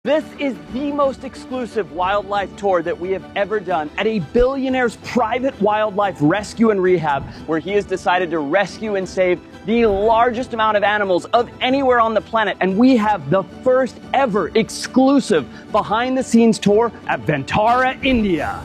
This is the most exclusive wildlife tour that we have ever done at a billionaire's private wildlife rescue and rehab, where he has decided to rescue and save the largest amount of animals of anywhere on the planet. And we have the first ever exclusive behind the scenes tour at Ventara, India.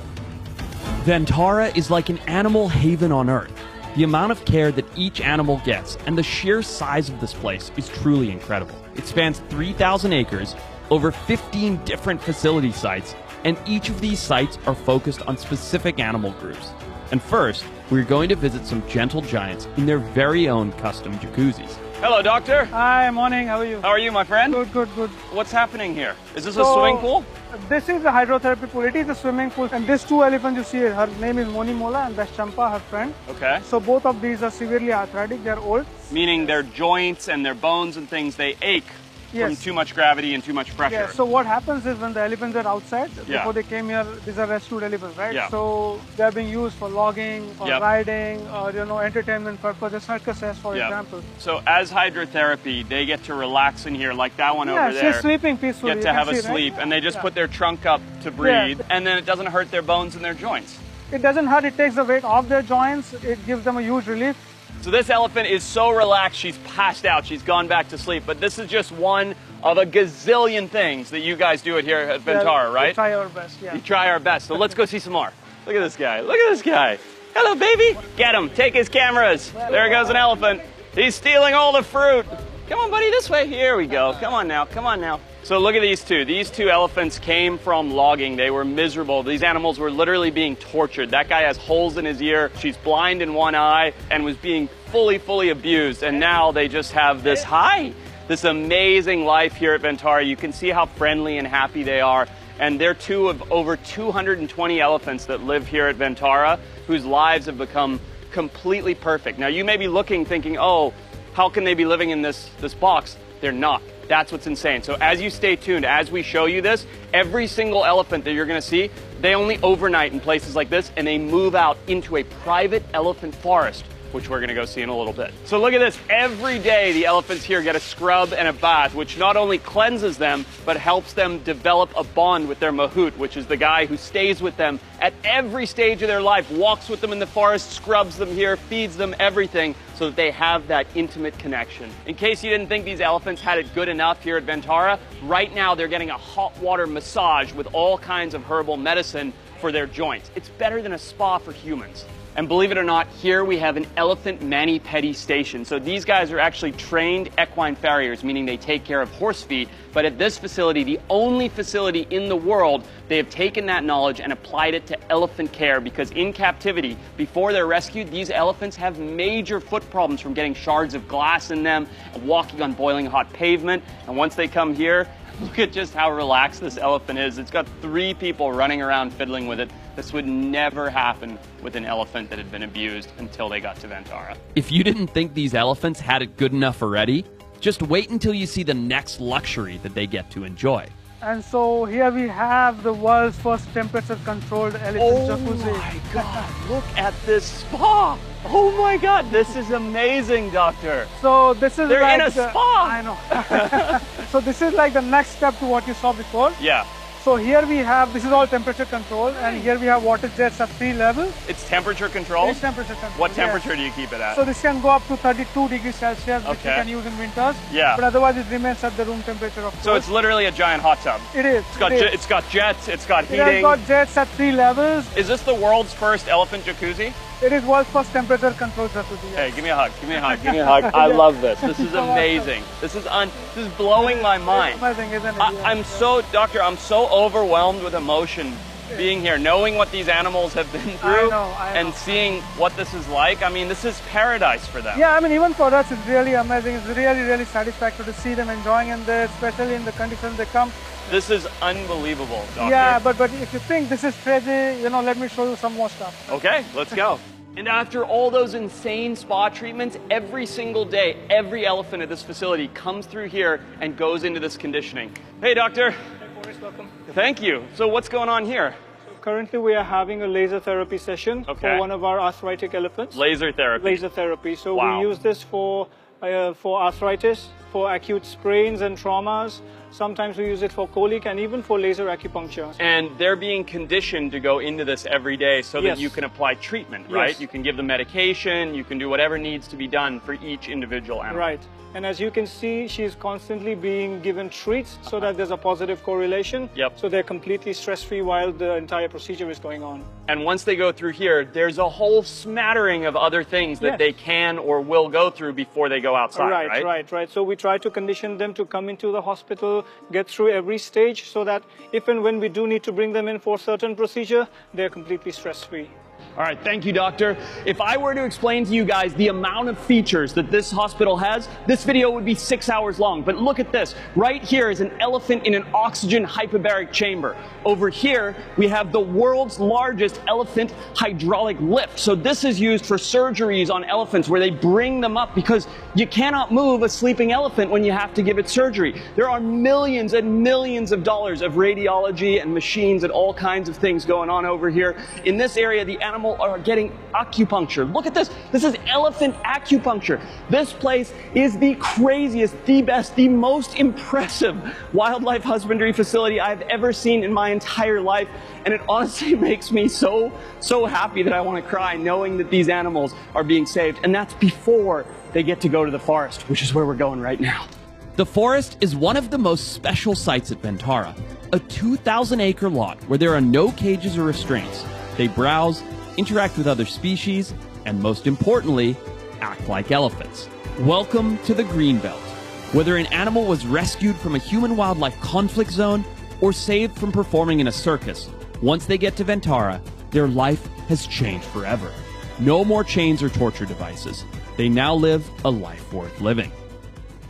Ventara is like an animal haven on Earth. The amount of care that each animal gets and the sheer size of this place is truly incredible. It spans 3,000 acres, over 15 different facility sites, and each of these sites are focused on specific animal groups. And first, we're going to visit some gentle giants in their very own custom jacuzzis. Hello, doctor. Hi, morning. How are you? How are you, my friend? Good, good, good. What's happening here? Is this a swimming pool? This is the hydrotherapy pool. It is a swimming pool. And these two elephants you see, her name is Moni Mola and that's Champa, her friend. Okay. So both of these are severely arthritic. They're old. Meaning their joints and their bones and things, they ache. From too much gravity and too much pressure. Yeah, so what happens is when the elephants are outside, before they came here, these are rescued elephants, right? Yeah. So they're being used for logging, or riding, or entertainment purposes, circuses, for example. So as hydrotherapy, they get to relax in here, like that one over there. Yeah, she's sleeping peacefully. Get to have a sleep, and they just put their trunk up to breathe, and then it doesn't hurt their bones and their joints. It doesn't hurt, it takes the weight off their joints, it gives them a huge relief. So this elephant is so relaxed, she's passed out, she's gone back to sleep. But this is just one of a gazillion things that you guys do it here at Ventara, right? We try our best, yeah. We try our best. So let's go see some more. Look at this guy. Look at this guy. Hello, baby. Get him. Take his cameras. There goes an elephant. He's stealing all the fruit. Come on, buddy, this way. Here we go. Come on now. Come on now. So look at these two. These two elephants came from logging. They were miserable. These animals were literally being tortured. That guy has holes in his ear. She's blind in one eye and was being fully abused. And now they just have this this amazing life here at Ventara. You can see how friendly and happy they are. And they're two of over 220 elephants that live here at Ventara, whose lives have become completely perfect. Now you may be looking, thinking, oh, how can they be living in this box? They're not. That's what's insane. So as you stay tuned, as we show you this, every single elephant that you're gonna see, they only overnight in places like this, and they move out into a private elephant forest, which we're gonna go see in a little bit. So look at this. Every day the elephants here get a scrub and a bath, which not only cleanses them, but helps them develop a bond with their mahout, which is the guy who stays with them at every stage of their life, walks with them in the forest, scrubs them here, feeds them everything, so that they have that intimate connection. In case you didn't think these elephants had it good enough here at Ventara, right now they're getting a hot water massage with all kinds of herbal medicine for their joints. It's better than a spa for humans. And believe it or not, here we have an elephant mani-pedi station. So these guys are actually trained equine farriers, meaning they take care of horse feet. But at this facility, the only facility in the world, they have taken that knowledge and applied it to elephant care, because in captivity, before they're rescued, these elephants have major foot problems from getting shards of glass in them, walking on boiling hot pavement. And once they come here, look at just how relaxed this elephant is. It's got 3 people running around fiddling with it. This would never happen with an elephant that had been abused until they got to Ventara. If you didn't think these elephants had it good enough already, just wait until you see the next luxury that they get to enjoy. And so here we have the world's first temperature-controlled elephant jacuzzi. Oh my God, look at this spa. Oh my God, this is amazing, doctor. So this is They're like in a spa. I know. So this is like the next step to what you saw before. Yeah. So here we have, this is all temperature controlled, and here we have water jets at 3 levels. It's temperature controlled? It's temperature controlled. What temperature do you keep it at? So this can go up to 32 degrees Celsius, which you can use in winters. Yeah. But otherwise it remains at the room temperature, of course. So it's literally a giant hot tub. It is. It's got jets, it's got heating. It has got jets at 3 levels. Is this the world's first elephant jacuzzi? It is world's first temperature controlled jacuzzi. Hey, give me a hug, give me a hug, give me a hug. I love this. This is amazing. This is blowing my mind. It's amazing, isn't it? I'm so, doctor, I'm so overwhelmed with emotion being here, knowing what these animals have been through and seeing what this is like. I mean, this is paradise for them. Yeah, I mean, even for us, it's really amazing. It's really satisfactory to see them enjoying in there, especially in the conditions they come. This is unbelievable, doctor. Yeah, but if you think this is crazy, let me show you some more stuff. Okay, let's go. And after all those insane spa treatments, every single day, every elephant at this facility comes through here and goes into this conditioning. Hey, doctor. Hey, Boris, welcome. Thank you. So what's going on here? So currently, we are having a laser therapy session for one of our arthritic elephants. Laser therapy. Laser therapy. So we use this for arthritis, for acute sprains and traumas, Sometimes we use it for colic and even for laser acupuncture. And they're being conditioned to go into this every day so that Yes. you can apply treatment, right? Yes. You can give them medication, you can do whatever needs to be done for each individual animal. Right. And as you can see, she's constantly being given treats so that there's a positive correlation. Yep. So they're completely stress-free while the entire procedure is going on. And once they go through here, there's a whole smattering of other things that Yes. they can or will go through before they go outside, right? Right. So we try to condition them to come into the hospital, get through every stage so that if and when we do need to bring them in for a certain procedure, they're completely stress-free. All right, thank you, doctor. If I were to explain to you guys the amount of features that this hospital has, this video would be 6 hours long. But look at this. Right here is an elephant in an oxygen hyperbaric chamber. Over here, we have the world's largest elephant hydraulic lift. So this is used for surgeries on elephants where they bring them up because you cannot move a sleeping elephant when you have to give it surgery. There are millions and millions of dollars of radiology and machines and all kinds of things going on over here. In this area, the animal are getting acupuncture. Look at this. This is elephant acupuncture. This place is the craziest, the best, the most impressive wildlife husbandry facility I've ever seen in my entire life. And it honestly makes me so happy that I want to cry knowing that these animals are being saved. And that's before they get to go to the forest, which is where we're going right now. The forest is one of the most special sites at Ventara, a 2,000-acre lot where there are no cages or restraints. They browse, interact with other species, and most importantly, act like elephants. Welcome to the Greenbelt. Whether an animal was rescued from a human-wildlife conflict zone or saved from performing in a circus, once they get to Ventara, their life has changed forever. No more chains or torture devices. They now live a life worth living.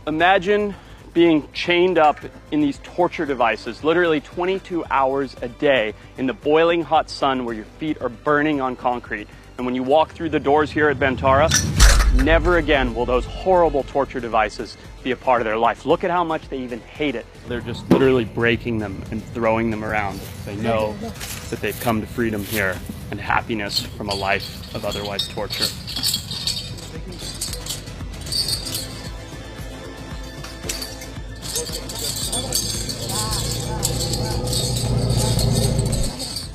Imagine being chained up in these torture devices, literally 22 hours a day in the boiling hot sun where your feet are burning on concrete. And when you walk through the doors here at Ventara, never again will those horrible torture devices be a part of their life. Look at how much they even hate it. They're just literally breaking them and throwing them around. They know that they've come to freedom here and happiness from a life of otherwise torture.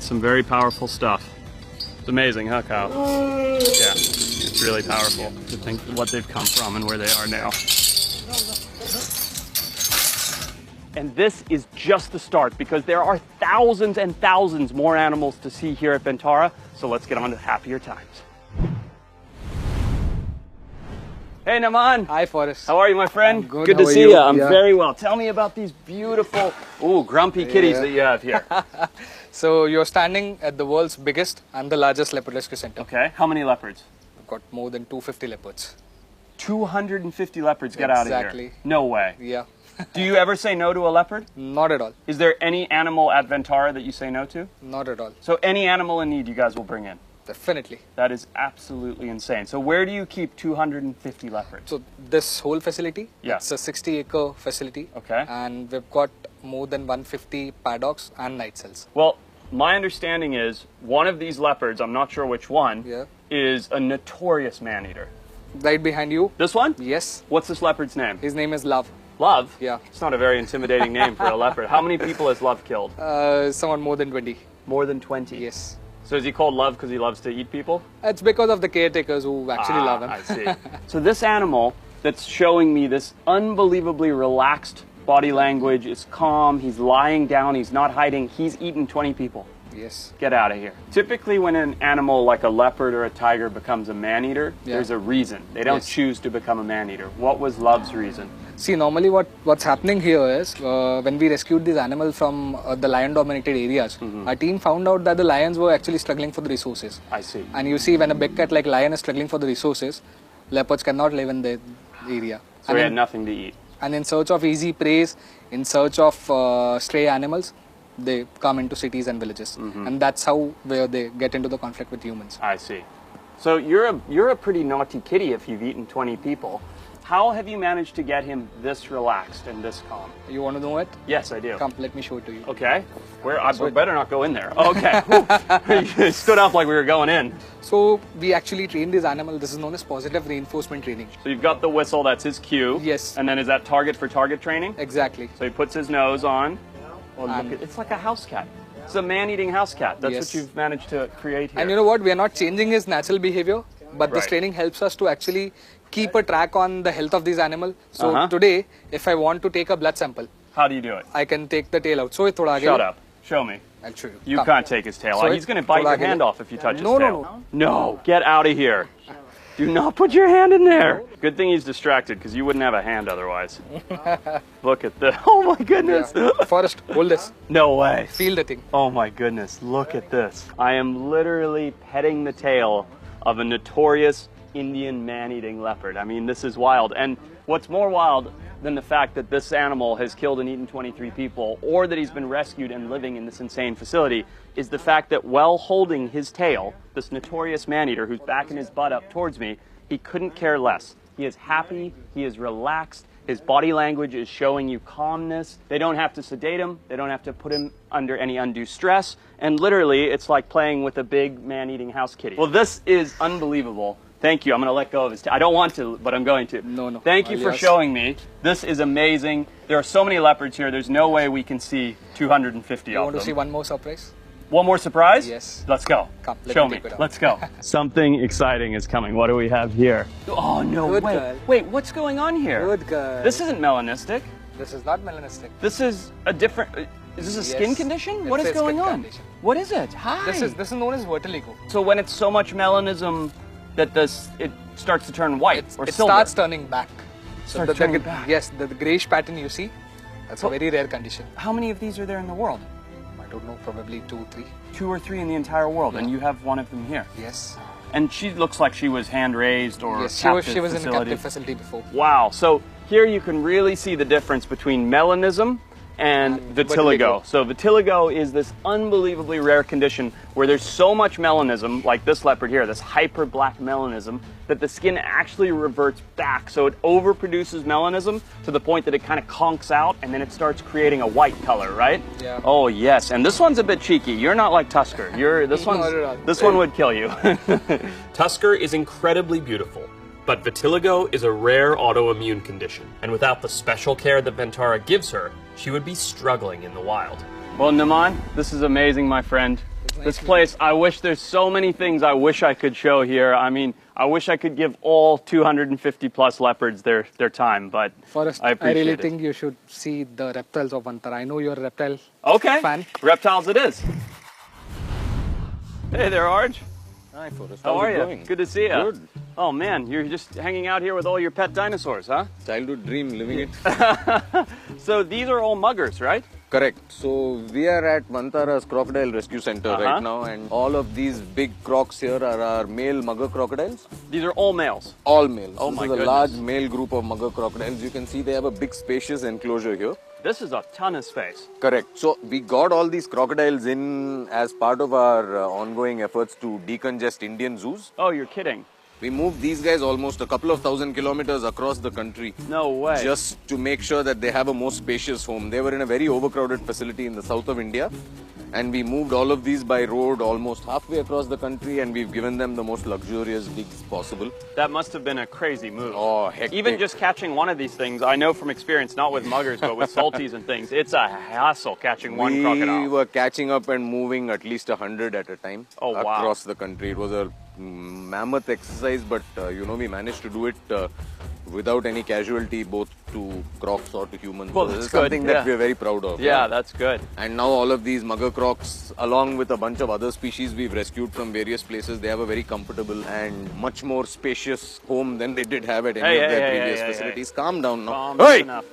Some very powerful stuff. It's amazing, huh, Kyle? Yeah, it's really powerful to think what they've come from and where they are now. And this is just the start because there are thousands and thousands more animals to see here at Ventara. So let's get on to happier times. Hey, Naman. Hi, Forrest. How are you, my friend? I'm good. Good How to are see you? you. I'm Yeah. very well. Tell me about these beautiful, grumpy kitties that you have here. So you're standing at the world's biggest and the largest leopard rescue center. Okay, how many leopards? We've got more than 250 leopards. 250 leopards get out of here. Exactly. No way. Yeah. Do you ever say no to a leopard? Not at all. Is there any animal at Ventara that you say no to? Not at all. So any animal in need you guys will bring in? Definitely. That is absolutely insane. So where do you keep 250 leopards? So this whole facility, Yeah. it's a 60-acre facility. Okay. And we've got more than 150 paddocks and night cells. Well, my understanding is one of these leopards, I'm not sure which one, Yeah. is a notorious man-eater. Right behind you. This one? Yes. What's this leopard's name? His name is Love. Love? Yeah. It's not a very intimidating name for a leopard. How many people has Love killed? Somewhat more than 20. More than 20? Yes. So is he called Love because he loves to eat people? It's because of the caretakers who actually love him. I see. So this animal that's showing me this unbelievably relaxed body language, is calm, he's lying down, he's not hiding, he's eaten 20 people. Yes. Get out of here. Typically when an animal like a leopard or a tiger becomes a man-eater, there's a reason. They don't choose to become a man-eater. What was Love's reason? See, normally what's happening here is when we rescued these animals from the lion-dominated areas, our team found out that the lions were actually struggling for the resources. I see. And you see, when a big cat like lion is struggling for the resources, leopards cannot live in the area. So he had nothing to eat. And in search of easy prey, in search of stray animals, they come into cities and villages. And that's where they get into the conflict with humans. I see. So you're a pretty naughty kitty if you've eaten 20 people. How have you managed to get him this relaxed and this calm? You want to know it? Yes, I do. Come, let me show it to you. Okay. We better not go in there. Okay. You stood up like we were going in. So we actually train this animal. This is known as positive reinforcement training. So you've got the whistle, that's his cue. Yes. And then is that target for target training? Exactly. So he puts his nose on. Oh, look And- it's like a house cat. It's a man-eating house cat. That's Yes. what you've managed to create here. And you know what? We are not changing his natural behavior, but this Right. training helps us to actually keep a track on the health of these animals. So Uh-huh. today, if I want to take a blood sample, How do you do it? I can take the tail out. So thoda aage. Shut up. Show me. I'll show you. You Come. can't take his tail So out. it- He's going to bite thoda your aage hand le. off if you touch his No, no, tail. No, get out of here. Do not put your hand in there. Good thing he's distracted because you wouldn't have a hand otherwise. Look at this. Oh my goodness. Yeah. Forrest, hold this. No way. Feel the thing. Oh my goodness. Look at this. I am literally petting the tail of a notorious Indian man-eating leopard. I mean, this is wild. And what's more wild than the fact that this animal has killed and eaten 23 people, or that he's been rescued and living in this insane facility, is the fact that while holding his tail, this notorious man-eater who's backing his butt up towards me, he couldn't care less. He is happy, he is relaxed, his body language is showing you calmness. They don't have to sedate him, they don't have to put him under any undue stress, and literally it's like playing with a big man-eating house kitty. Well, this is unbelievable. Thank you. I'm going to let go of his tail. I don't want to, but I'm going to. No. Thank you for showing me. This is amazing. There are so many leopards here. There's no way we can see 250 You of want them. to see one more surprise? One more surprise? Yes. Let's go. Come, let Show me me. take it out. Let's go. Something exciting is coming. What do we have here? Oh, no Good way. girl. Wait, what's going on here? Good girl. This isn't melanistic. This is not melanistic. This is a different... Is this a skin Yes. condition? It's What is a going skin on? condition. What is it? Hi. This is known as vertigo. So when it's so much melanism that it starts to turn white or It silver. starts turning back. Starts turning back. Yes, the grayish pattern you see, that's a very rare condition. How many of these are there in the world? I don't know, probably 2, 3. 2 or 3 in the entire world, and you have one of them here. Yes. And she looks like she was hand raised or Yes, captive she was in a facility. captive facility before. Wow. So here you can really see the difference between melanism and vitiligo. vitiligo. So vitiligo is this unbelievably rare condition where there's so much melanism, like this leopard here, this hyper black melanism, that the skin actually reverts back. So it overproduces melanism to the point that it kind of conks out and then it starts creating a white color, right? Yeah. Oh yes, and this one's a bit cheeky. You're not like Tusker. This Not at all. one would kill you. Tusker is incredibly beautiful, but vitiligo is a rare autoimmune condition, and without the special care that Ventara gives her, she would be struggling in the wild. Well, Naman, this is amazing, my friend. This place, I wish there's so many things I wish I could show here. I mean, I wish I could give all 250 plus leopards their time, but Forrest, I appreciate really it. think you should see the reptiles of Vantara. I know you're a reptile Okay, fan. reptiles it is. Hey there, Arj. Hi, Forrest. How How's are it you? going? Good to see you. Good. Oh man, you're just hanging out here with all your pet dinosaurs, huh? Childhood dream, living it. So these are all muggers, right? Correct. So we are at Vantara's Crocodile Rescue Center Uh-huh. right now, and all of these big crocs here are our male mugger crocodiles. These are all males. All males. Oh this my is goodness. a large male group of mugger crocodiles. You can see they have a big spacious enclosure here. This is a ton of space. Correct. So we got all these crocodiles in as part of our ongoing efforts to decongest Indian zoos. Oh, you're kidding. We moved these guys almost a couple of thousand kilometers across the country. No way. Just to make sure that they have a more spacious home. They were in a very overcrowded facility in the south of India, and we moved all of these by road almost halfway across the country, and we've given them the most luxurious digs possible. That must have been a crazy move. Oh, hectic. Even just catching one of these things, I know from experience, not with muggers, but with salties and things, it's a hassle catching one We crocodile. were catching up and moving at least 100 at a time Oh, wow. across the country. It was a mammoth exercise, but we managed to do it without any casualty, both to crocs or to humans. Well, So that's this is something good, that yeah. we're very proud of. Yeah, that's good. And now all of these mugger crocs, along with a bunch of other species we've rescued from various places, they have a very comfortable and much more spacious home than they did have at any Hey, of hey, their hey, previous hey, hey, facilities. Calm down now. Calm Hey! enough.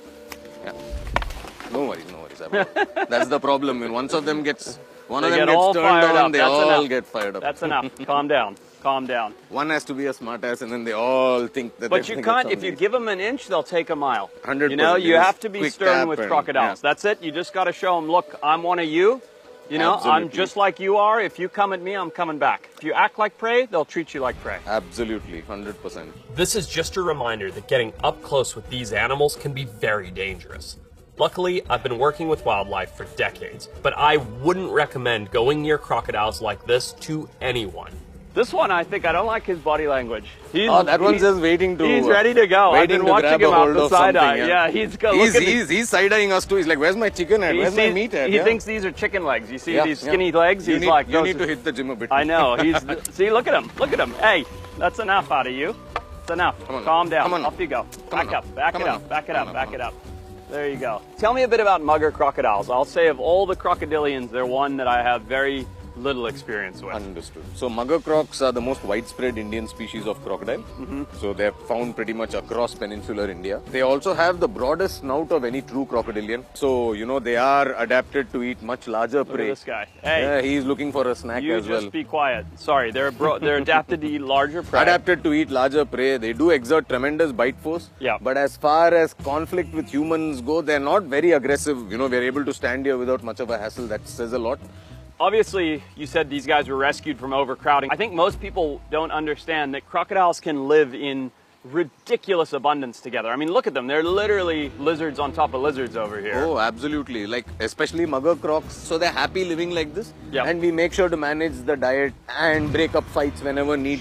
No worries, no worries. about it. That's the problem. When one of them gets They turned get all fired on, up. they That's all enough. get fired up. That's enough. Calm down. Calm down. One has to be a smartass, and then they all think that. But they're you gonna can't, get if you something. give them an inch, they'll take a mile. 100%. You know, you Just have to be quick stern tap with and- crocodiles. yeah. That's it. You just got to show them, look, I'm one of you. You know, I'm Absolutely. just like you are. If you come at me, I'm coming back. If you act like prey, they'll treat you like prey. Absolutely, 100%. This is just a reminder that getting up close with these animals can be very dangerous. Luckily, I've been working with wildlife for decades, but I wouldn't recommend going near crocodiles like this to anyone. This one, I don't like his body language. That one's just waiting to... He's ready to go. I've been watching him out the side eye. Yeah, he's side-eyeing us too. He's like, where's my chicken at? Where's my meat at? He thinks these are chicken legs. You see these skinny legs? You need to hit the gym a bit. I know. See, look at him. Look at him. Hey, that's enough out of you. It's enough. Calm down. Off you go. Back up. Back it up. Back it up. Back it up. There you go. Tell me a bit about mugger crocodiles. I'll say of all the crocodilians, they're one that I have very little experience with. Understood. So mugger crocs are the most widespread Indian species of crocodile. So they're found pretty much across peninsular India. They also have the broadest snout of any true crocodilian. So, you know, they are adapted to eat much larger prey. Look at this guy. Hey. Yeah, he's looking for a snack as well. You just be quiet. Sorry, they're adapted to eat larger prey. Adapted to eat larger prey. They do exert tremendous bite force. Yeah. But as far as conflict with humans go, they're not very aggressive. You know, we're able to stand here without much of a hassle. That says a lot. Obviously, you said these guys were rescued from overcrowding. I think most people don't understand that crocodiles can live in ridiculous abundance together. I mean, look at them. They're literally lizards on top of lizards over here. Oh, absolutely. Like, especially mugger crocs. So they're happy living like this. Yep. And we make sure to manage the diet and break up fights whenever we need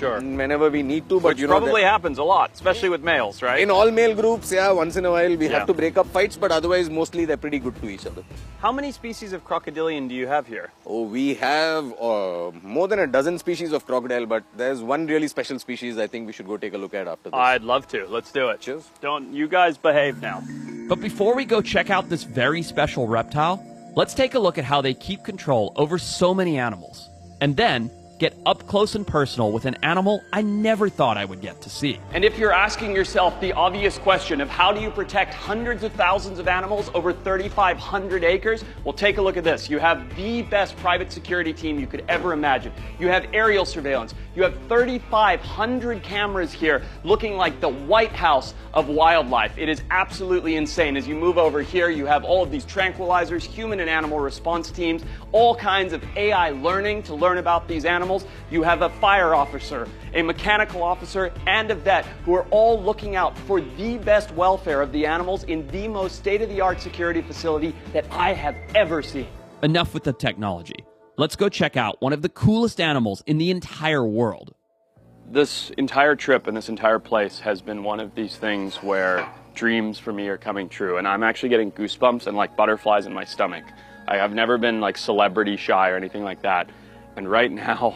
to. But Which probably happens a lot, especially with males, right? In all male groups, yeah, once in a while we have to break up fights, but otherwise mostly they're pretty good to each other. How many species of crocodilian do you have here? Oh, we have more than a dozen species of crocodile, but there's one really special species I think we should go take a look at after this. I'd love to. Let's do it. Cheers. Don't you guys behave now. But before we go check out this very special reptile, let's take a look at how they keep control over so many animals. And then get up close and personal with an animal I never thought I would get to see. And if you're asking yourself the obvious question of how do you protect hundreds of thousands of animals over 3,500 acres, well, take a look at this. You have the best private security team you could ever imagine. You have aerial surveillance. You have 3,500 cameras here looking like the White House of wildlife. It is absolutely insane. As you move over here, you have all of these tranquilizers, human and animal response teams, all kinds of AI learning to learn about these animals. You have a fire officer, a mechanical officer, and a vet who are all looking out for the best welfare of the animals in the most state-of-the-art security facility that I have ever seen. Enough with the technology. Let's go check out one of the coolest animals in the entire world. This entire trip and this entire place has been one of these things where dreams for me are coming true, and I'm actually getting goosebumps and like butterflies in my stomach. I've never been like celebrity shy or anything like that. And right now,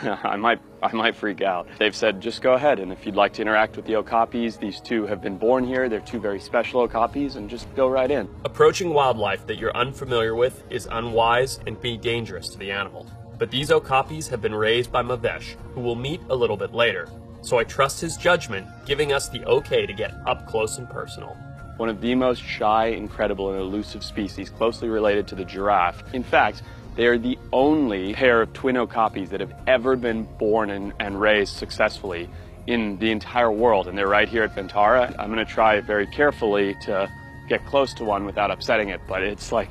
I might freak out. They've said, just go ahead, and if you'd like to interact with the okapis, these two have been born here. They're two very special okapis, and just go right in. Approaching wildlife that you're unfamiliar with is unwise and be dangerous to the animal. But these okapis have been raised by Mavesh, who we'll meet a little bit later. So I trust his judgment, giving us the okay to get up close and personal. One of the most shy, incredible, and elusive species, closely related to the giraffe. In fact, they are the only pair of twin okapis that have ever been born and raised successfully in the entire world. And they're right here at Ventara. I'm going to try very carefully to get close to one without upsetting it. But it's like,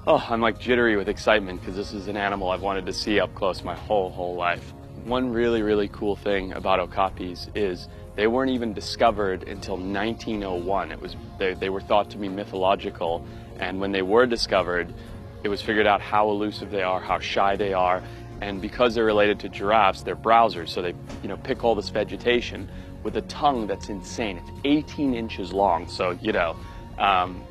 oh, I'm like jittery with excitement because this is an animal I've wanted to see up close my whole life. One really, really cool thing about okapis is they weren't even discovered until 1901. They were thought to be mythological. And when they were discovered, it was figured out how elusive they are, how shy they are, and because they're related to giraffes, they're browsers, so they, pick all this vegetation with a tongue that's insane. It's 18 inches long, so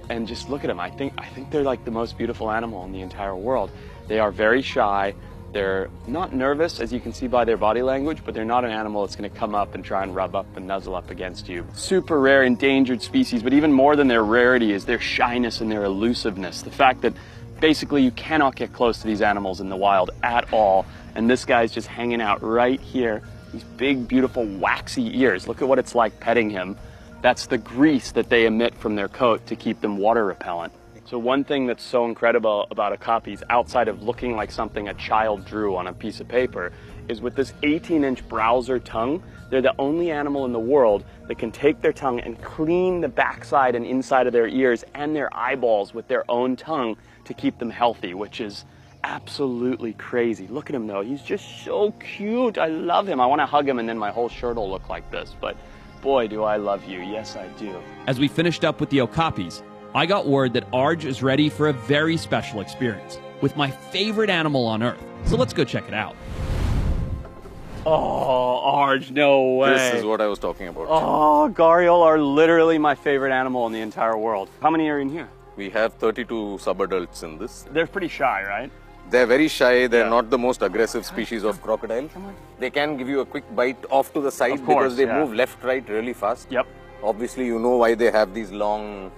and just look at them. I think they're like the most beautiful animal in the entire world. They are very shy. They're not nervous, as you can see by their body language, but they're not an animal that's going to come up and try and rub up and nuzzle up against you. Super rare, endangered species, but even more than their rarity is their shyness and their elusiveness. The fact that basically you cannot get close to these animals in the wild at all, and this guy's just hanging out right here. These big, beautiful, waxy ears. Look at what it's like petting him. That's the grease that they emit from their coat to keep them water repellent. So one thing that's so incredible about okapis, outside of looking like something a child drew on a piece of paper, is with this 18-inch browser tongue, they're the only animal in the world that can take their tongue and clean the backside and inside of their ears and their eyeballs with their own tongue to keep them healthy, which is absolutely crazy. Look at him though, he's just so cute. I love him. I want to hug him and then my whole shirt will look like this, but boy, do I love you. Yes, I do. As we finished up with the okapis, I got word that Arj is ready for a very special experience with my favorite animal on earth. So let's go check it out. Oh, Arj, no way. This is what I was talking about. Oh, gharial are literally my favorite animal in the entire world. How many are in here? We have 32 subadults in this. They're pretty shy, right? They're very shy. They're Yeah. not the most aggressive species of crocodile. They can give you a quick bite off to the side Of course, because they yeah. move left, right really fast. Yep. Obviously, you know why they have these long,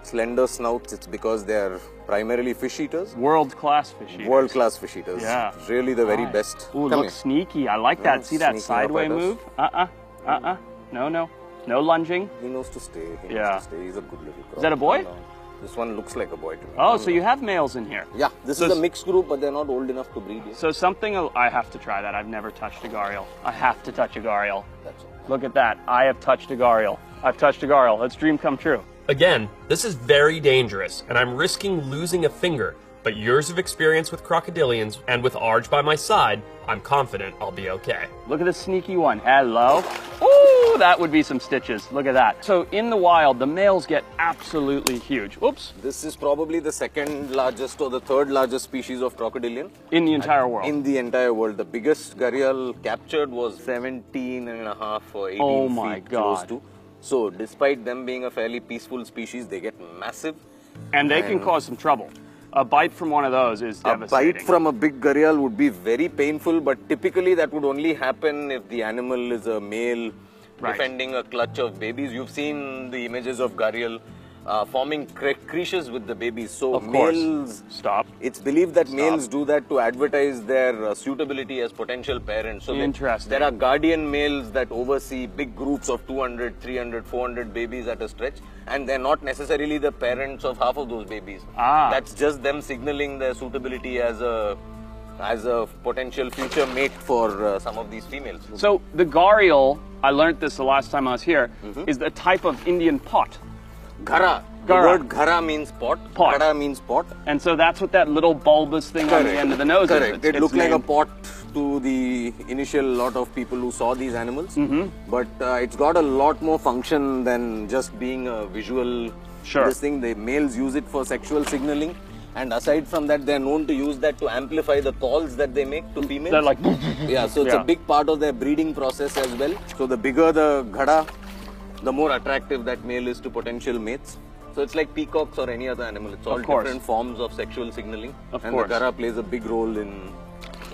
slender snouts. It's because they're primarily fish eaters. World-class fish eaters. World-class fish eaters. Yeah. Really the very best. Ooh, Come look here. sneaky. I like that. Yeah, See that sneaking up sideway at us. move? No, no. No lunging. He knows to stay. He Yeah. knows to stay. He's a good little croc. Is that a boy? No. This one looks like a boy to me. Oh, so you have males in here. Yeah, this So is a s- mixed group, but they're not old enough to breed yet. So something, I have to try that. I've never touched a gharial. I have to touch a gharial. That's all. Look at that. I have touched a gharial. I've touched a gharial. That's dream come true. Again, this is very dangerous, and I'm risking losing a finger, but years of experience with crocodilians, and with Arj by my side, I'm confident I'll be okay. Look at this sneaky one. Hello. Ooh, that would be some stitches. Look at that. So in the wild, the males get absolutely huge. Whoops. This is probably the second largest or the third largest species of crocodilian. In the entire world. In the entire world. The biggest gharial captured was 17 and a half or 18 Oh my feet close God. to. So despite them being a fairly peaceful species, they get massive. And they can cause some trouble. A bite from one of those is A devastating. bite from a big gharial would be very painful, but typically that would only happen if the animal is a male Right. defending a clutch of babies. You've seen the images of gharial forming creches with the babies. So Of course. males, Stop. it's believed that males do that to advertise their suitability as potential parents. So Interesting. there are guardian males that oversee big groups of 200, 300, 400 babies at a stretch, and they're not necessarily the parents of half of those babies. Ah. That's just them signaling their suitability as a potential future mate for some of these females. So the gharial, I learned this the last time I was here, is the type of Indian pot. Ghara. The Ghara. word ghara means pot. Pot. Ghara means pot. And so that's what that little bulbous thing on the end of the nose Correct. is. It looked like a pot to the initial lot of people who saw these animals. But it's got a lot more function than just being a visual. Sure. This thing, the males use it for sexual signaling. And aside from that, they're known to use that to amplify the calls that they make to females. They're like, Yeah, so it's Yeah. a big part of their breeding process as well. So the bigger the ghada, the more attractive that male is to potential mates. So it's like peacocks or any other animal. It's all Of course. different forms of sexual signaling. Of and course. the ghara plays a big role in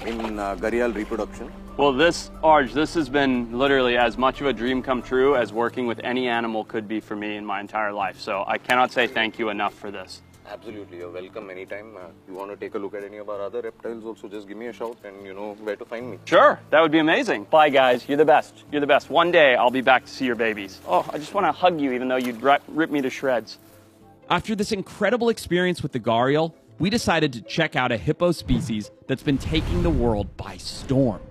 gharial reproduction. well, this, Arj, this has been literally as much of a dream come true as working with any animal could be for me in my entire life. So I cannot say thank you enough for this. Absolutely, you're welcome anytime. You want to take a look at any of our other reptiles also, just give me a shout and you know where to find me. Sure, that would be amazing. Bye, guys. You're the best. You're the best. One day I'll be back to see your babies. Oh, I just want to hug you even though you'd rip me to shreds. After this incredible experience with the gharial, we decided to check out a hippo species that's been taking the world by storm.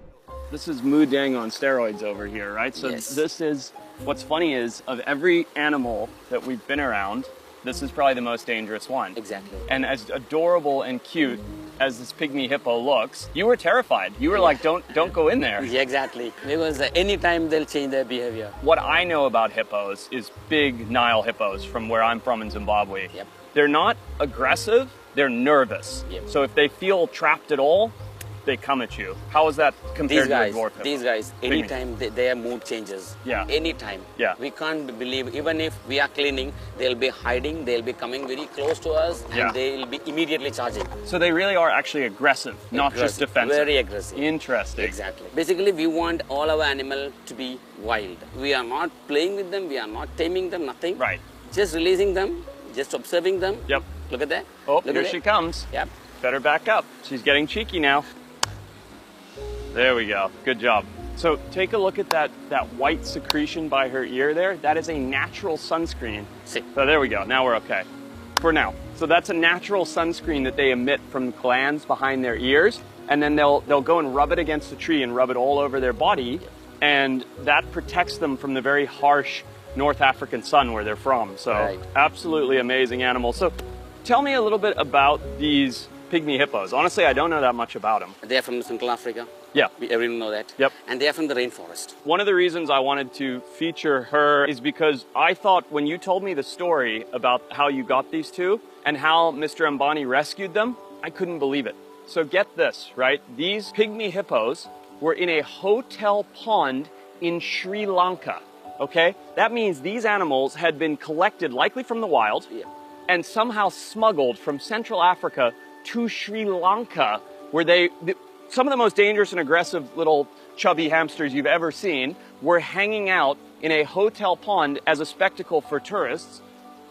This is Mudang on steroids over here, right? So Yes. this is, what's funny is, of every animal that we've been around, this is probably the most dangerous one. Exactly. And as adorable and cute as this pygmy hippo looks, you were terrified. You were like, don't go in there. Yeah, exactly. Because anytime they'll change their behavior. What I know about hippos is big Nile hippos from where I'm from in Zimbabwe. Yep. They're not aggressive, they're nervous. Yep. So if they feel trapped at all, they come at you. How is that compared to a dwarf hippo? These guys, Pygmy. anytime their mood changes. Yeah. Anytime. Yeah. We can't believe, even if we are cleaning, they'll be hiding, they'll be coming very close to us, and Yeah. they'll be immediately charging. So they really are actually aggressive, not just Aggressive. defensive. Very aggressive. Interesting. Exactly. Basically, we want all our animal to be wild. We are not playing with them, we are not taming them, nothing. Right. Just releasing them, just observing them. Yep. Look at that. Oh, Look here at she that. comes. Yep. Better back up. She's getting cheeky now. There we go. Good job. So take a look at that white secretion by her ear there. That is a natural sunscreen. See. So there we go. Now we're okay. For now. So that's a natural sunscreen that they emit from glands behind their ears, and then they'll go and rub it against a tree and rub it all over their body, and that protects them from the very harsh North African sun where they're from. So Right. absolutely amazing animal. So tell me a little bit about these pygmy hippos. Honestly, I don't know that much about them. They are from Central Africa. Yeah. Everyone know that. Yep. And they are from the rainforest. One of the reasons I wanted to feature her is because I thought when you told me the story about how you got these two and how Mr. Ambani rescued them, I couldn't believe it. So get this, right? These pygmy hippos were in a hotel pond in Sri Lanka, okay? That means these animals had been collected likely from the wild and somehow smuggled from Central Africa to Sri Lanka, where some of the most dangerous and aggressive little chubby hamsters you've ever seen were hanging out in a hotel pond as a spectacle for tourists.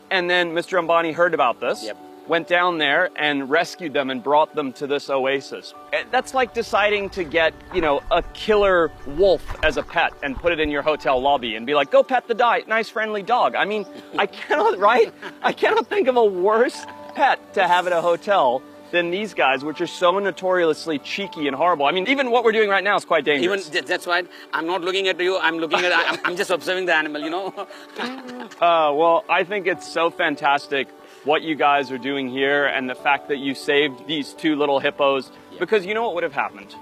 And then Mr. Ambani heard about this, went down there and rescued them and brought them to this oasis. That's like deciding to get, you know, a killer wolf as a pet and put it in your hotel lobby and be like, go pet the nice friendly dog. I mean, I cannot, right? I cannot think of a worse pet to have at a hotel than these guys, which are so notoriously cheeky and horrible. I mean, even what we're doing right now is quite dangerous. Even that's why I'm not looking at you. I'm looking at. I'm just observing the animal. You know. Well, I think it's so fantastic what you guys are doing here, and the fact that you saved these two little hippos. Because you know what would have happened?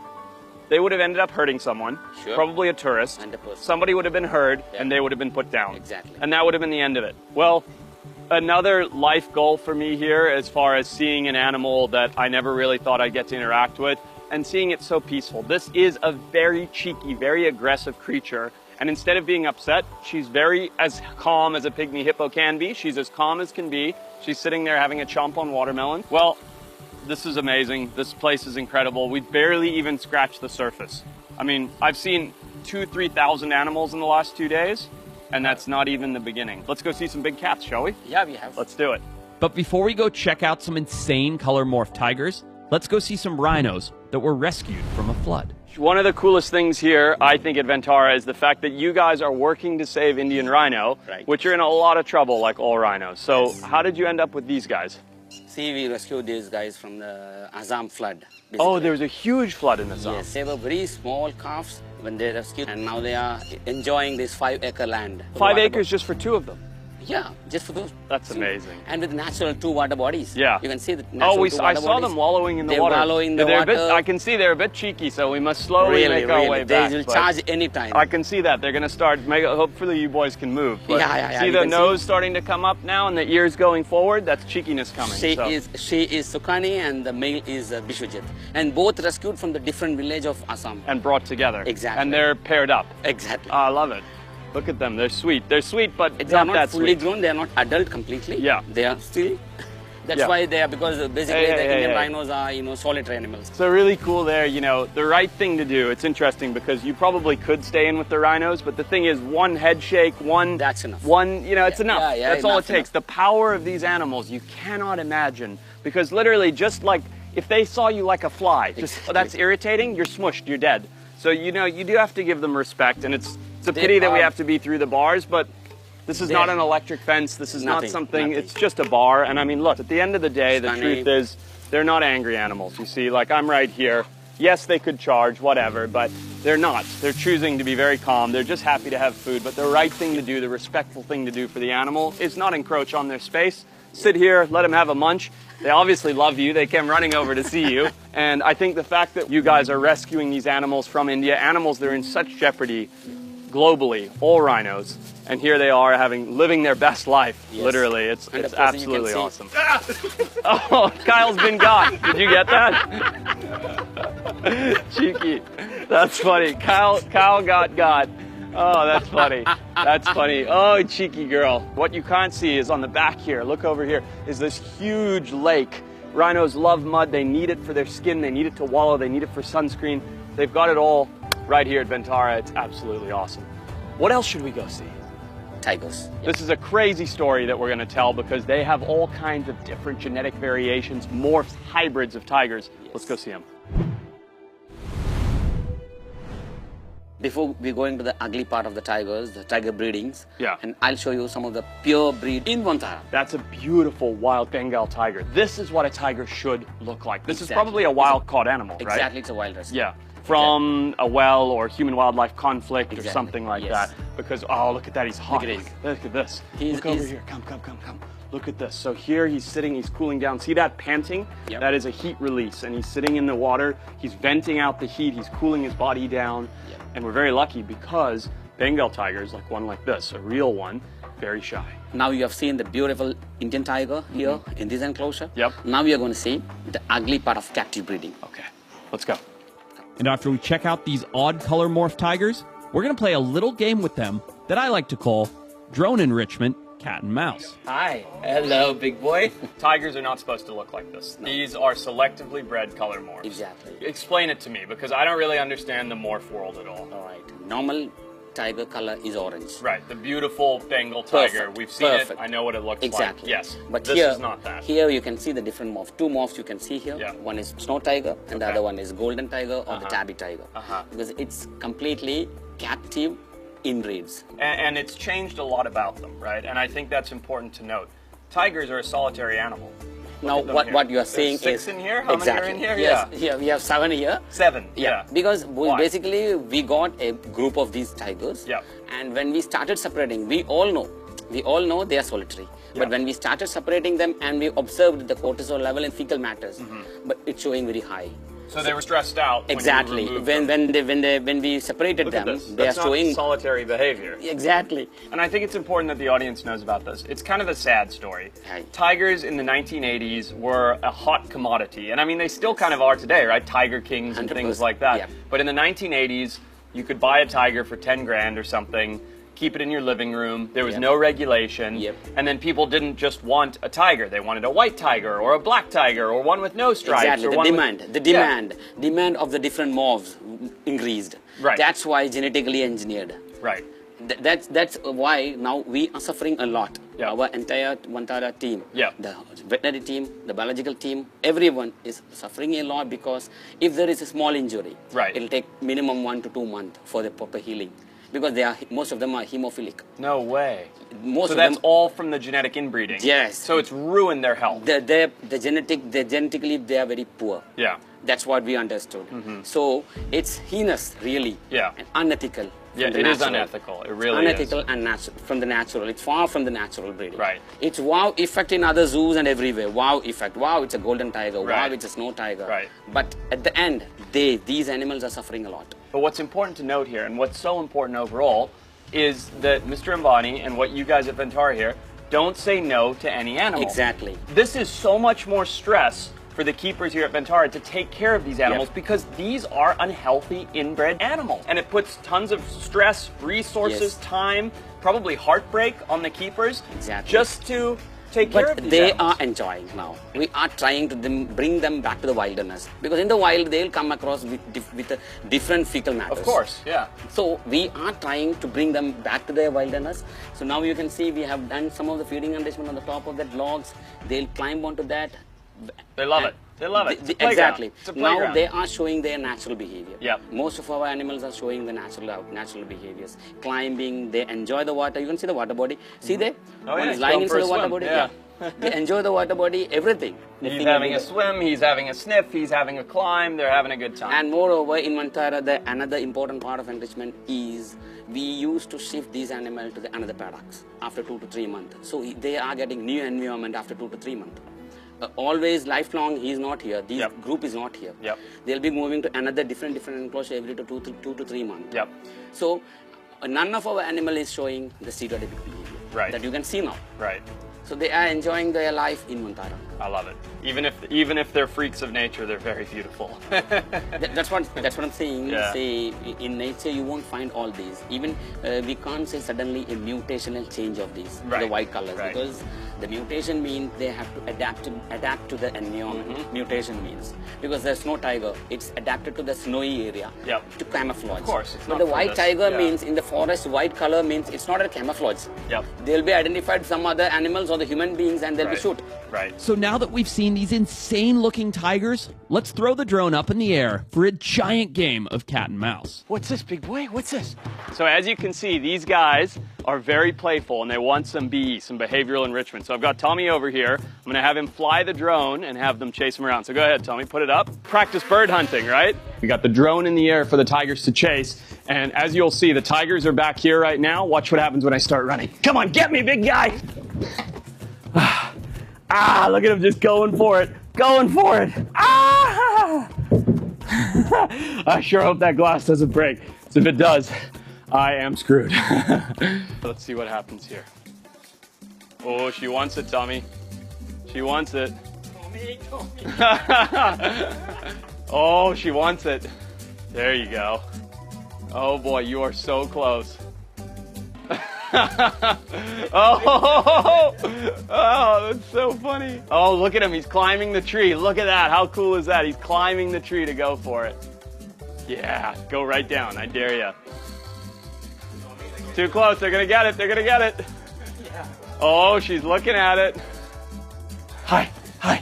They would have ended up hurting someone, probably a tourist. And a person. Somebody would have been hurt, and they would have been put down. Exactly. And that would have been the end of it. Well, another life goal for me here, as far as seeing an animal that I never really thought I'd get to interact with, and seeing it so peaceful. This is a very cheeky, very aggressive creature. And instead of being upset, she's as calm as a pygmy hippo can be. She's as calm as can be. She's sitting there having a chomp on watermelon. Well, this is amazing. This place is incredible. We've barely even scratched the surface. I mean, I've seen 2,000-3,000 animals in the last 2 days, and that's not even the beginning. Let's go see some big cats, shall we? Yeah, we have. Let's do it. But before we go check out some insane color morph tigers, let's go see some rhinos that were rescued from a flood. One of the coolest things here, I think, at Ventara is the fact that you guys are working to save Indian rhino, which are in a lot of trouble like all rhinos. So how did you end up with these guys? See, we rescued these guys from the Assam flood. Basically. Oh, there was a huge flood in Assam. Yes, they were very small calves when they rescued, and now they are enjoying this 5-acre land. 5 acres just for 2 of them? Yeah, just for those. That's amazing. And with natural 2 water bodies. Yeah. You can see the natural 2 water bodies. I saw them wallowing in the water. They're wallowing in the water. I can see they're a bit cheeky, so we must slowly make our way back. They will charge any time. I can see that. They're going to start, hopefully you boys can move. But see the nose starting to come up now and the ears going forward? That's cheekiness coming. She is Sukani and the male is Bishwajit. And both rescued from the different village of Assam. And brought together. Exactly. And they're paired up. Exactly. I love it. Look at them. They're sweet. They're sweet, but they are not that fully sweet. grown. They are not adult completely. Yeah. They are still. That's why they are, because basically the Indian rhinos are, you know, solitary animals. So really cool there, you know, the right thing to do. It's interesting because you probably could stay in with the rhinos, but the thing is one head shake, that's enough. It's enough. That's all it takes. Enough. The power of these animals, you cannot imagine, because literally just like if they saw you like a fly, that's irritating, you're smushed, you're dead. So, you know, you do have to give them respect, and it's a pity that we have to be through the bars, but this is not an electric fence. This is not something, it's just a bar. And I mean, look, at the end of the day, the truth is they're not angry animals. You see, like I'm right here. Yes, they could charge, whatever, but they're not. They're choosing to be very calm. They're just happy to have food. But the right thing to do, the respectful thing to do for the animal is not encroach on their space. Sit here, let them have a munch. They obviously love you. They came running over to see you. And I think the fact that you guys are rescuing these animals from India, animals that are in such jeopardy globally, all rhinos, and here they are living their best life, literally. It's absolutely awesome. Oh, Kyle's been got. Did you get that? Cheeky. That's funny. Kyle got. Oh, that's funny. That's funny. Oh, cheeky girl. What you can't see is on the back here, look over here, is this huge lake. Rhinos love mud. They need it for their skin. They need it to wallow. They need it for sunscreen. They've got it all right here at Ventara. It's absolutely awesome. What else should we go see? Tigers. This is a crazy story that we're going to tell because they have all kinds of different genetic variations, morphs, hybrids of tigers. Let's go see them. Before we go into the ugly part of the tigers, the tiger breedings, yeah, and I'll show you some of the pure breed in Ventara. That's a beautiful wild Bengal tiger. This is what a tiger should look like. This is probably a wild-caught animal, right? Exactly, it's a wild rescue. Yeah, from a well or human-wildlife conflict or something like that. Because, oh, look at that, he's hot. Look at this. Look over here, come. Look at this. So here he's sitting, he's cooling down. See that panting? Yep. That is a heat release, and he's sitting in the water. He's venting out the heat. He's cooling his body down. Yep. And we're very lucky because Bengal tigers, like one like this, a real one, very shy. Now you have seen the beautiful Indian tiger here in this enclosure. Yep. Now we are going to see the ugly part of captive breeding. Okay, let's go. And after we check out these odd color morph tigers, we're going to play a little game with them that I like to call drone enrichment cat and mouse. Hi. Hello, big boy. Tigers are not supposed to look like this. No. These are selectively bred color morphs. Exactly. Explain it to me, because I don't really understand the morph world at all. All right. Normal tiger color is orange. Right, the beautiful Bengal tiger. Perfect. We've seen Perfect. it. I know what it looks Exactly. like. Yes, But this here, is not that. Here you can see the different morphs. Two morphs you can see here. Yeah. One is snow tiger and the other one is golden tiger or the tabby tiger. Because it's completely captive inbreeds. And it's changed a lot about them, right? And I think that's important to note. Tigers are a solitary animal. Now what you are saying There's is... 6 in here? How exactly. many are in here? Yes, Yeah. here we have 7 here. 7, yeah. Because Why? basically we got a group of these tigers. Yeah. And when we started separating, we all know they are solitary. Yeah. But when we started separating them and we observed the cortisol level in fecal matters, but it's showing very high. So they were stressed out. Exactly. When we separated them, they are That's showing not solitary behavior. exactly. And I think it's important that the audience knows about this. It's kind of a sad story. Right. Tigers in the 1980s were a hot commodity. And I mean, they still kind of are today, right? Tiger kings and things 100%. like that. Yeah. But in the 1980s, you could buy a tiger for 10 grand or something, keep it in your living room. There was Yep. no regulation. Yep. And then people didn't just want a tiger. They wanted a white tiger or a black tiger or one with no stripes. Exactly. Or The one demand, with... the demand of the different morphs increased. Right. That's why genetically engineered. Right. That's why now we are suffering a lot. Yeah. Our entire Vantara team, Yeah. the veterinary team, the biological team, everyone is suffering a lot because if there is a small injury, Right. it'll take minimum 1 to 2 months for the proper healing. Because most of them are hemophilic. No way. Most So of that's them, all from the genetic inbreeding. Yes. So it's ruined their health. genetically they are very poor. Yeah. That's what we understood. So it's heinous, really, Yeah. and unethical. Yeah, from the it is natural. unethical. It really unethical is. and natural from the natural. It's far from the natural breeding. Right. It's wow effect in other zoos and everywhere. Wow effect. Wow, it's a golden tiger. Right. Wow, it's a snow tiger. Right. But at the end, these animals are suffering a lot. But what's important to note here, and what's so important overall, is that Mr. Ambani and what you guys at Vantara here don't say no to any animal. Exactly. This is so much more stress for the keepers here at Vantara to take care of these animals because these are unhealthy inbred animals. And it puts tons of stress, resources, Yes. time, probably heartbreak on the keepers Exactly. just to take care of But these they animals. are enjoying now. We are trying to bring them back to the wilderness because in the wild they'll come across with a different fecal matters. Of course, yeah. So we are trying to bring them back to their wilderness. So now you can see we have done some of the feeding enrichment on the top of that logs. They'll climb onto that. They love it. They love it. It's a playground. Exactly. It's a Now playground. they are showing their natural behavior. Yep. Most of our animals are showing the natural behaviors. Climbing, they enjoy the water. You can see the water body. See there? Oh, One yeah, is he's lying going for inside a the water swim. body. Yeah. They enjoy the water body, everything. He's Lifting having a everywhere. swim, he's having a sniff, he's having a climb, they're having a good time. And moreover, in Vantara, another important part of enrichment is we used to shift these animals to another paddocks after 2 to 3 months. So they are getting new environment after 2 to 3 months. Always lifelong, he is not here. This Yep. group is not here. Yep. They'll be moving to another different enclosure every 2 to 3 months. Yep. So none of our animal is showing the stereotypic behavior Right. that you can see now. Right. So they are enjoying their life in Vantara. I love it. Even if they're freaks of nature, they're very beautiful. That's what I'm saying. Yeah. Say in nature you won't find all these. Even we can't say suddenly a mutational change of these Right. the white colors Right. because the mutation means they have to adapt to the environment. Mutation means because the snow tiger it's adapted to the snowy area Yep. to camouflage. Of course, it's but not the for white this, tiger yeah. means in the forest white color means it's not a camouflage. Yep. They'll be identified some other animals or the human beings and they'll be Right. shoot. Right. So now that we've seen these insane looking tigers, let's throw the drone up in the air for a giant game of cat and mouse. What's this, big boy? What's this? So as you can see, these guys are very playful and they want some BE, some behavioral enrichment. So I've got Tommy over here. I'm going to have him fly the drone and have them chase him around. So go ahead, Tommy, put it up. Practice bird hunting, right? We got the drone in the air for the tigers to chase. And as you'll see, the tigers are back here right now. Watch what happens when I start running. Come on, get me, big guy. Ah, look at him just going for it. Going for it. Ah! I sure hope that glass doesn't break. So if it does, I am screwed. Let's see what happens here. Oh, she wants it, Tommy. She wants it. Oh, she wants it. There you go. Oh boy, you are so close. Oh, that's so funny. Oh, look at him. He's climbing the tree. Look at that. How cool is that? He's climbing the tree to go for it. Yeah, go right down. I dare you. Too close. They're going to get it. They're going to get it. Oh, she's looking at it. Hi. Hi.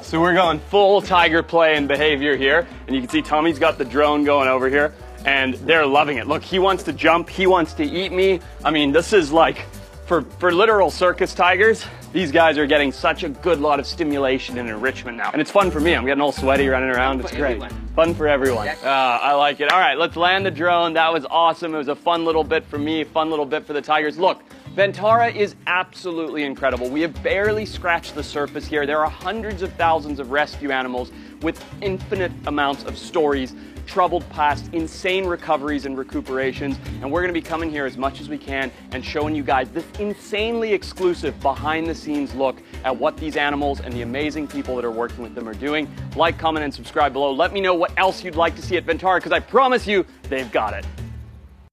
So we're going full tiger play and behavior here. And you can see Tommy's got the drone going over here. And they're loving it. Look, he wants to jump. He wants to eat me. I mean, this is like, for literal circus tigers, these guys are getting such a good lot of stimulation and enrichment now. And it's fun for me. I'm getting all sweaty running around. It's great. Fun for everyone. I like it. All right, let's land the drone. That was awesome. It was a fun little bit for me, fun little bit for the tigers. Look, Ventara is absolutely incredible. We have barely scratched the surface here. There are hundreds of thousands of rescue animals with infinite amounts of stories, troubled past, insane recoveries and recuperations, and we're going to be coming here as much as we can and showing you guys this insanely exclusive behind-the-scenes look at what these animals and the amazing people that are working with them are doing. Like, comment, and subscribe below. Let me know what else you'd like to see at Ventara, because I promise you, they've got it.